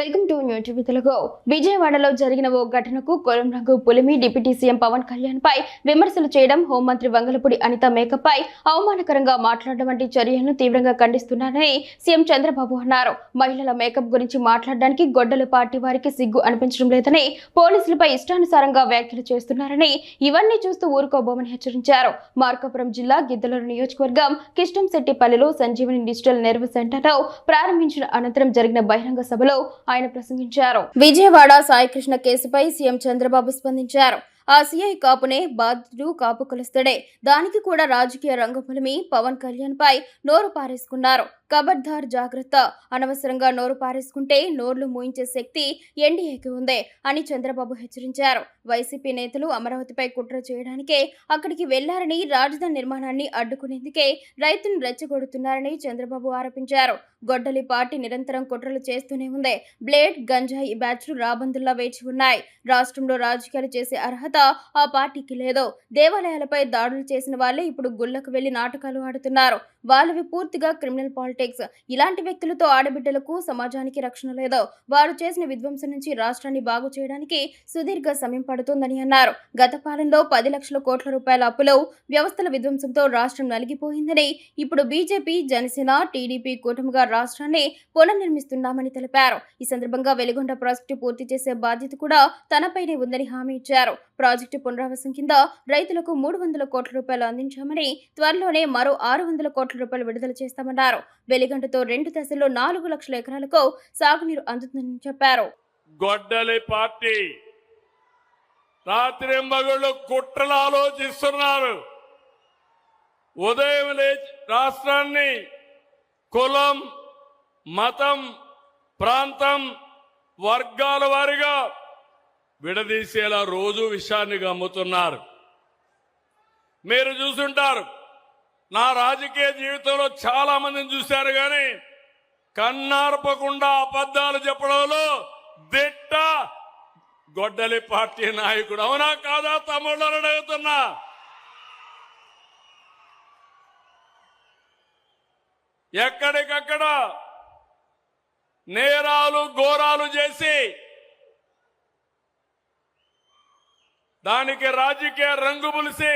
Welcome to new TV Telugu. విజయవాడలో జరిగిన ఓ ఘటనకు కొలంరంగు పులిమి డిప్యూటీ సీఎం పవన్ కళ్యాణ్ పై విమర్శలు చేయడం, హోంమంత్రి వంగలపూడి అనిత మేకప్ పై అవమానకరంగా మాట్లాడడం వంటి చర్యలను తీవ్రంగా ఖండిస్తున్నారని సీఎం చంద్రబాబు అన్నారు. మహిళల మేకప్ గురించి మాట్లాడడానికి గొడ్డలి పార్టీ వారికి సిగ్గు అనిపించడం లేదని, పోలీసులపై ఇష్టానుసారంగా వ్యాఖ్యలు చేస్తున్నారని, ఇవన్నీ చూస్తూ ఊరుకోబోమని హెచ్చరించారు. మార్కాపురం జిల్లా గిద్దలూరు నియోజకవర్గం కిష్టంశెట్టిపల్లిలో సంజీవని డిజిటల్ నెర్వ్ సెంటర్ను ప్రారంభించిన అనంతరం జరిగిన బహిరంగ సభలో ఆయన ప్రసంగించారు. విజయవాడ సాయికృష్ణ కేసుపై సీఎం చంద్రబాబు స్పందించారు. ఆ సీఐ కాపునే, బాధితుడు కాపు కులస్తుడే. దానికి కూడా రాజకీయ రంగపులిమి పవన్ కళ్యాణ్ పై నోరు పారేసుకున్నారు. ఖబర్దార్ జాగ్రత్త. అనవసరంగా నోరు పారేసుకుంటే నోర్లు మూయించే శక్తి ఎన్డీఏకి ఉంది అని చంద్రబాబు హెచ్చరించారు. వైసీపీ నేతలు అమరావతిపై కుట్ర చేయడానికే అక్కడికి వెళ్లారని, రాజధాని నిర్మాణాన్ని అడ్డుకునేందుకే రైతులను రెచ్చగొడుతున్నారని చంద్రబాబు ఆరోపించారు. గొడ్డలి పార్టీ నిరంతరం కుట్రలు చేస్తూనే ఉంది. బ్లేడ్, గంజాయి బ్యాచ్లు రాబందుల్లా వేచి ఉన్నాయి. రాష్ట్రంలో రాజకీయాలు చేసే అర్హత ఆ పార్టీకి లేదు. దేవాలయాలపై దాడులు చేసిన వాళ్ళే ఇప్పుడు గుళ్లకు వెళ్లి నాటకాలు ఆడుతున్నారు. వాళ్ళవి పూర్తిగా క్రిమినల్ పాలిటిక్స్. ఇలాంటి వ్యక్తులతో ఆడబిడ్డలకు, సమాజానికి రక్షణ లేదు. వారు చేసిన విధ్వంసం నుంచి రాష్ట్రాన్ని బాగు చేయడానికి సుదీర్ఘ సమయం పడుతుందని అన్నారు. గత పాలనలో 10 లక్షల కోట్ల రూపాయల అప్పులో వ్యవస్థల విధ్వంసంతో రాష్ట్రం నలిగిపోయిందని, ఇప్పుడు బీజేపీ, జనసేన, టీడీపీ కూటమిగా రాష్ట్రాన్ని పునర్నిర్మిస్తున్నామని తెలిపారు. ఈ సందర్భంగా వెలిగొండ ప్రాజెక్టు పూర్తి చేసే బాధ్యత కూడా తనపైనే ఉందని హామీ ఇచ్చారు. ప్రాజెక్టు పునరావాసం కింద రైతులకు 300 కోట్ల రూపాయలు అందించామని, త్వరలోనే మరో 600 కోట్ల రూపాయలు విడుదల చేస్తామన్నారు. వెలిగంటతో 2 దశల్లో 4 లక్షల ఎకరాలకు సాగునీరు అందుతుందని చెప్పారు. గొడ్డలి పార్టీ రాత్రింబగళ్ళు కుట్రలు ఆలోచిస్తున్నారు. ఉదయం లేచి రాష్ట్రాన్ని కులం, మతం, ప్రాంతం, వర్గాల వారిగా విడదీసేలా రోజు విషయాన్ని గమ్ముతున్నారు. మీరు చూసుంటారు, నా రాజకీయ జీవితంలో చాలా మందిని చూశారు, కానీ కన్నార్పకుండా అబద్ధాలు చెప్పడంలో దిట్ట గొడ్డలి పార్టీ నాయకుడు. అవునా కాదా తమ్ముళ్ళని అడుగుతున్నా. ఎక్కడికక్కడ నేరాలు, ఘోరాలు చేసి దానికి రాజకీయ రంగు పులిసి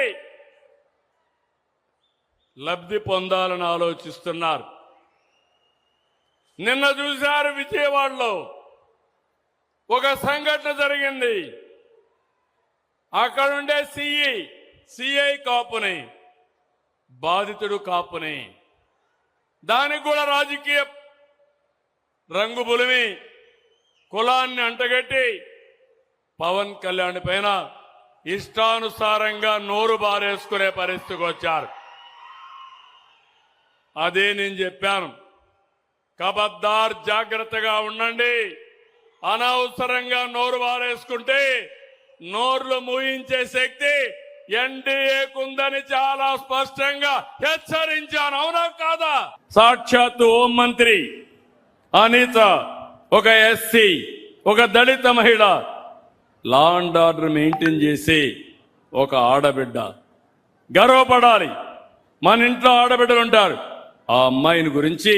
లబ్ధి పొందాలని ఆలోచిస్తున్నారు. నిన్న చూశారు, విజయవాడలో ఒక సంఘటన జరిగింది. అక్కడుండే సిఐ కాపుని, బాధితుడు కాపుని, దానికి కూడా రాజకీయ రంగు పులిమి కులాన్ని అంటగట్టి పవన్ కళ్యాణ్ పైన ఇష్టానుసారంగా నోరు బారేసుకునే పరిస్థితికి వచ్చారు. అదే నేను చెప్పాను, ఖబర్దార్ జాగ్రత్తగా ఉండండి. అనవసరంగా నోరు బారేసుకుంటే నోర్లు మూయించే శక్తి ఎన్డీఏకుందని చాలా స్పష్టంగా హెచ్చరించాను. అవునా కాదా? సాక్షాత్తు హోంమంత్రి అనిత, ఒక ఎస్సీ, ఒక దళిత మహిళ, లా అండ్ ఆర్డర్ మెయింటైన్ చేసి ఒక ఆడబిడ్డ. గర్వపడాలి. మన ఇంట్లో ఆడబిడ్డలు ఉంటారు. ఆ అమ్మాయిని గురించి,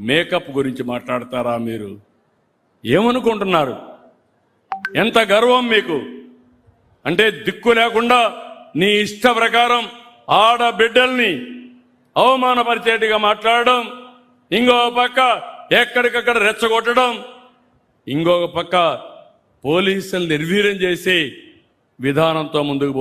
మేకప్ గురించి మాట్లాడతారా మీరు? ఏమనుకుంటున్నారు? ఎంత గర్వం మీకు? అంటే దిక్కు లేకుండా నీ ఇష్ట ప్రకారం ఆడబిడ్డల్ని అవమానపరిచేట్టుగా మాట్లాడడం, ఇంకో పక్క ఎక్కడికక్కడ రెచ్చగొట్టడం, ఇంకొక పక్క పోలీసులు నిర్వీర్యం చేసి విధానంతో ముందుకు పోతారు.